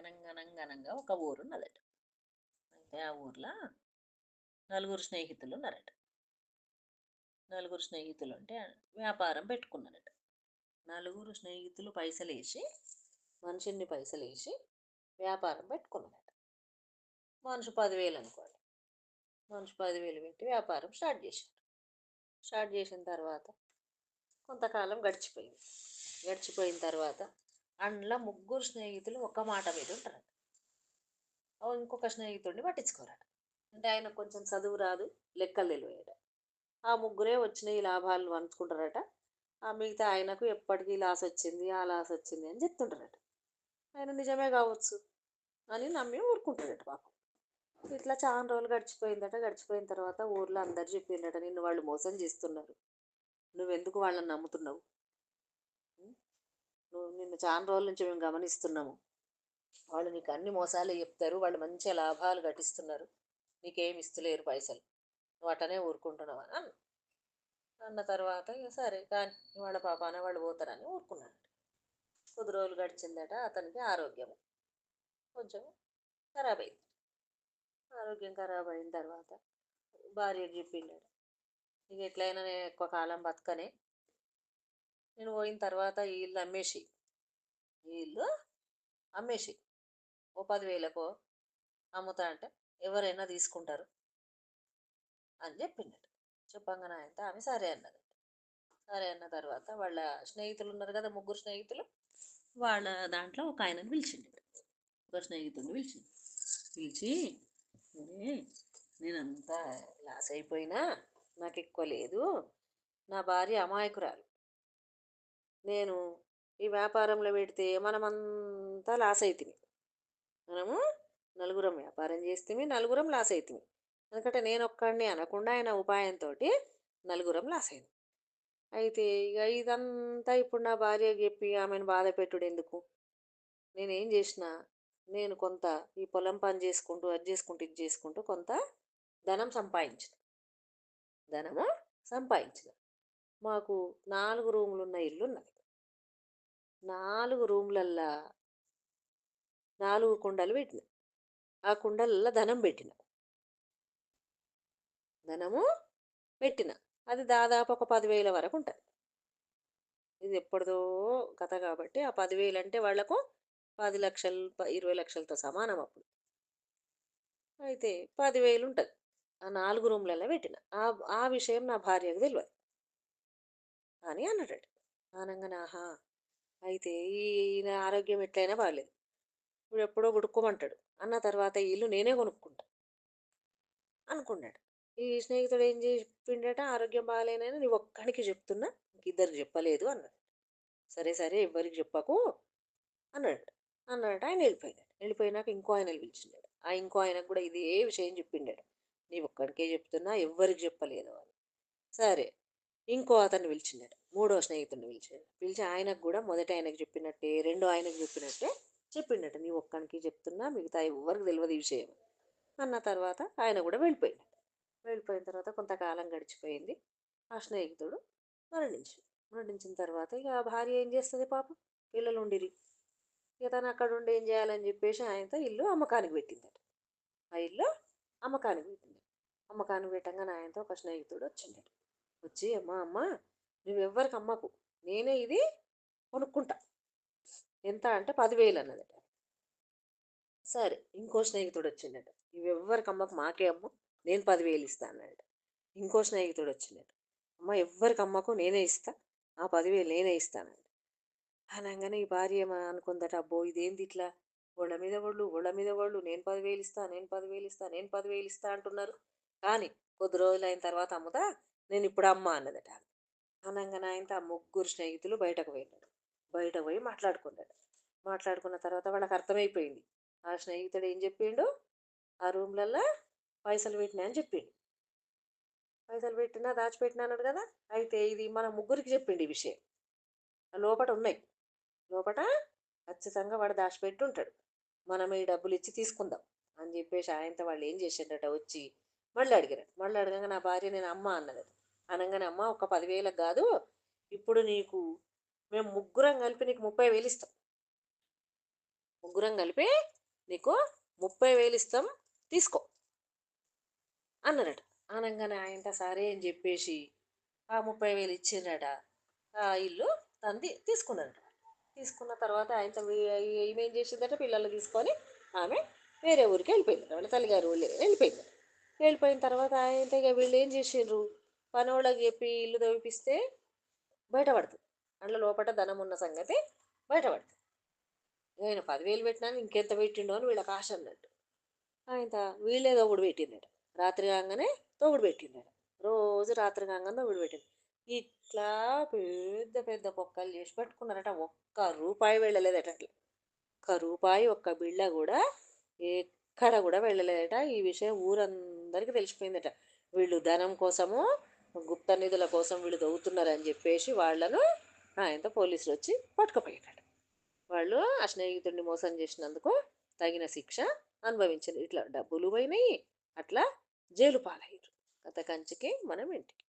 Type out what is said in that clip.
అనగనగా ఒక ఊరున్నదట. అయితే ఆ ఊర్లో నలుగురు స్నేహితులు ఉన్నారట. నలుగురు స్నేహితులు అంటే వ్యాపారం పెట్టుకున్నారట. నలుగురు స్నేహితులు పైసలేసి, మనిషిన్ని పైసలేసి వ్యాపారం పెట్టుకున్నారట. మనిషి 10,000 అనుకోండి. మనిషి 10,000 పెట్టి వ్యాపారం స్టార్ట్ చేశారు. స్టార్ట్ చేసిన తర్వాత కొంతకాలం గడిచిపోయింది. గడిచిపోయిన తర్వాత అందులో ముగ్గురు స్నేహితులు ఒక్క మాట మీద ఉంటారట. ఇంకొక స్నేహితుడిని పట్టించుకోరట. అంటే ఆయన కొంచెం చదువు రాదు, లెక్కలు తెలియట. ఆ ముగ్గురే వచ్చిన ఈ లాభాలు పంచుకుంటారట. ఆ మిగతా ఆయనకు ఎప్పటికీ లాస్ వచ్చింది, ఆ లాస్ వచ్చింది అని చెప్తుంటారట. ఆయన నిజమే కావచ్చు అని నమ్మి ఊరుకుంటారట పాపం. ఇట్లా చాలా రోజులు గడిచిపోయిందట. గడిచిపోయిన తర్వాత ఊర్లో అందరు చెప్పిండట, నిన్ను వాళ్ళు మోసం చేస్తున్నారు, నువ్వెందుకు వాళ్ళని నమ్ముతున్నావు? నిన్ను చాలా రోజుల నుంచి మేము గమనిస్తున్నాము, వాళ్ళు నీకు అన్ని మోసాలే చెప్తారు, వాళ్ళు మంచిగా లాభాలు గటిస్తున్నారు, నీకేమి ఇస్తలేరు పైసలు, నువ్వు అటనే ఊరుకుంటున్నావు అని అన్న తర్వాత ఇక సరే కానీ వాళ్ళ పాపాన వాళ్ళు పోతారని ఊరుకున్నాడు. కొద్ది రోజులు గడిచిందట. అతనికి ఆరోగ్యం కొంచెం ఖరాబ్ అయింది. ఆరోగ్యం ఖరాబ్ అయిన తర్వాత భార్యకు చెప్పిండాడు, ఇక ఎట్లయినా నేను ఎక్కువ కాలం బతకనే, నేను పోయిన తర్వాత ఈ ఇల్లు అమ్మేసి, ఈ ఇల్లు అమ్మేసి ఓ 10,000కో అమ్ముతా అంటే ఎవరైనా తీసుకుంటారు అని చెప్పిండట. చెప్పంగానే అయితే ఆమె సరే అన్నది. సరే అన్న తర్వాత వాళ్ళ స్నేహితులు ఉన్నారు కదా, ముగ్గురు స్నేహితులు, వాళ్ళ దాంట్లో ఒక ఆయనను పిలిచిండు. ఒక స్నేహితుడిని పిలిచి "ఒరే, నేనంతా లాస్ అయిపోయినా, నాకు ఎక్కువ లేదు, నా భార్య అమాయకురాలు, నేను ఈ వ్యాపారంలో పెడితే మనమంతా లాస్ అవుతుంది, మనము నలుగురం వ్యాపారం చేస్తే నలుగురం లాస్ అవుతుంది, ఎందుకంటే నేను ఒక్కడిని అనకుండా ఆయన ఉపాయంతో నలుగురం లాస్ అయింది. అయితే ఇక ఇదంతా ఇప్పుడు నా భార్యకి చెప్పి ఆమెను బాధ పెట్టుడు ఎందుకు, నేనేం చేసిన, నేను కొంత ఈ పొలం పని చేసుకుంటూ అది చేసుకుంటూ ఇది చేసుకుంటూ కొంత ధనం సంపాదించిన, ధనము సంపాదించిన, మాకు 4 రూములు ఉన్న ఇల్లు ఉన్నది. 4 రూమ్లల్లా 4 కుండలు పెట్టిన, ఆ కుండలల్లో ధనం పెట్టిన, ధనము పెట్టిన, అది దాదాపు ఒక 10,000 వరకు ఉంటుంది. ఇది ఎప్పటిదో కథ కాబట్టి ఆ 10,000 అంటే వాళ్లకు 10 లక్షలు 20 లక్షలతో సమానం అప్పుడు. అయితే 10,000 ఉంటుంది, ఆ 4 రూమ్లలో పెట్టిన. ఆ ఆ విషయం నా భార్యకు తెలియదు అని అన్నాడు. అనగానే ఆహా, అయితే ఈయన ఆరోగ్యం ఎట్లయినా బాగాలేదు, ఇప్పుడు ఎప్పుడో గుడుక్కోమంటాడు, అన్న తర్వాత ఈ ఇల్లు నేనే కొనుక్కుంటా అనుకున్నాడు. ఈ స్నేహితుడు ఏం చెప్పిండట, ఆరోగ్యం బాగాలేనని నీ ఒక్కడికి చెప్తున్నా, ఇద్దరికి చెప్పలేదు అన్నాడు. సరే సరే ఎవ్వరికి చెప్పకు అన్నాడు. అన్నాడట. ఆయన వెళ్ళిపోయినాడు. వెళ్ళిపోయినాక ఇంకో ఆయన పిలిచినాడు. ఆ ఇంకో ఆయనకు కూడా ఇదే విషయం చెప్పిండాడు, నీ ఒక్కడికే చెప్తున్నా, ఎవ్వరికి చెప్పలేదు అని. సరే ఇంకో అతన్ని పిలిచినాడు, మూడో స్నేహితుడిని పిలిచాడు. పిలిచి ఆయనకు కూడా మొదటి ఆయనకు చెప్పినట్టే రెండో ఆయనకు చెప్పినట్టే చెప్పిండట, నీ ఒక్కడికి చెప్తున్నా, మిగతా ఎవ్వరికి తెలియదు ఈ విషయం అన్న తర్వాత ఆయన కూడా వెళ్ళిపోయినాడు. వెళ్ళిపోయిన తర్వాత కొంతకాలం గడిచిపోయింది. ఆ స్నేహితుడు మరణించిన తర్వాత ఇక ఆ భార్య ఏం చేస్తుంది పాపం, పిల్లలు ఉండిరి, ఇక తను అక్కడ ఉండి ఏం చేయాలని చెప్పేసి ఆయనతో ఇల్లు అమ్మకానికి పెట్టిందట. ఆ ఇల్లు అమ్మకానికి పెట్టింది. అమ్మకానికి పెట్టంగానే ఆయనతో ఒక స్నేహితుడు వచ్చిండట. వచ్చి అమ్మ నువ్వెవ్వరికి అమ్మకు, నేనే ఇది కొనుక్కుంటా, ఎంత అంటే 10,000 అన్నదట. సరే ఇంకో స్నేహితుడు వచ్చిండట, నువ్వెవ్వరికి అమ్మకు, మాకే అమ్మ, నేను 10,000 ఇస్తా అన్నాడట. ఇంకో స్నేహితుడు వచ్చిండట, అమ్మ ఎవ్వరికి అమ్మకు, నేనే ఇస్తా, ఆ 10,000 నేనే ఇస్తానండి. అనగానే ఈ భార్య అనుకుందట, అబ్బో ఇదేంది ఇట్లా ఒళ్ళ మీద వాళ్ళు నేను 10,000 ఇస్తా, నేను 10,000 ఇస్తా, నేను 10,000 ఇస్తా అంటున్నారు, కానీ కొద్ది రోజులు అయిన తర్వాత అమ్ముతా, నేను ఇప్పుడు అమ్మ అన్నదట. అనగానే ఆయనతో ఆ ముగ్గురు స్నేహితులు బయటకు పోయినాడు. బయటకు పోయి మాట్లాడుకున్నాడు. మాట్లాడుకున్న తర్వాత వాళ్ళకి అర్థమైపోయింది, ఆ స్నేహితుడు ఏం చెప్పిండు, ఆ రూమ్లల్లో పైసలు పెట్టినా అని చెప్పిండు. పైసలు పెట్టినా దాచిపెట్టినా అన్నాడు కదా. అయితే ఇది మన ముగ్గురికి చెప్పిండు ఈ విషయం, లోపట ఉన్నాయి, లోపట ఖచ్చితంగా వాడు దాచిపెట్టి ఉంటాడు, మనం ఈ డబ్బులు ఇచ్చి తీసుకుందాం అని చెప్పేసి ఆయనతో వాళ్ళు ఏం చేసిండట, వచ్చి మళ్ళీ అడిగారు. మళ్ళీ అడగగా నా భార్య నేను అమ్మ అన్నదట. అనగానే అమ్మ ఒక 10,000 కాదు, ఇప్పుడు నీకు మేము ముగ్గురం కలిపి నీకు 30,000 ఇస్తాం, ముగ్గురం కలిపి నీకు 30,000 ఇస్తాం, తీసుకో అన్నారట. అనంగానే ఆయనట సరే అని చెప్పేసి ఆ 30,000 ఇచ్చిండ్రట. ఆ ఇల్లు తీసుకున్నారట. తీసుకున్న తర్వాత ఆయనతో ఈమె ఏం చేసిందట, పిల్లలు తీసుకొని ఆమె వేరే ఊరికి వెళ్ళిపోయిందట. వాళ్ళ తల్లిగారు ఊళ్ళో వెళ్ళిపోయిందట. వెళ్ళిపోయిన తర్వాత ఆయనతో ఇక వీళ్ళు ఏం చేసిండ్రు, పనోళ్ళకి చెప్పి ఇల్లు తవ్విపిస్తే బయటపడుతుంది. అందులో లోపల ధనం ఉన్న సంగతి బయటపడుతుంది. ఆయన 10,000 పెట్టినా ఇంకెంత పెట్టిండో అని వీళ్ళకి ఆశ అన్నట్టు. ఆయన వీళ్ళే తోగుడు పెట్టిందట. రాత్రి కాగానే తోగుడు పెట్టిందట. రోజు రాత్రి కాగానే తోగుడు పెట్టింది. ఇట్లా పెద్ద పెద్ద పొక్కలు చేసి పెట్టుకున్నారట. ఒక్క రూపాయి వెళ్ళలేదట అట్లా. ఒక్క రూపాయి ఒక్క బిళ్ళ కూడా ఎక్కడ కూడా వెళ్ళలేదట. ఈ విషయం ఊరందరికీ తెలిసిపోయిందట. వీళ్ళు ధనం కోసము, గుప్త నిధుల కోసం వీళ్ళు దవ్వుతున్నారని చెప్పేసి వాళ్ళను ఆయనతో పోలీసులు వచ్చి పట్టుకుపోయారట. వాళ్ళు ఆ స్నేహితుడిని మోసం చేసినందుకు తగిన శిక్ష అనుభవించారు. ఇట్లా డబ్బులు పోయినాయి, అట్లా జైలు పాలయ్యారు. కథ కంచికి మనం ఇంటికి.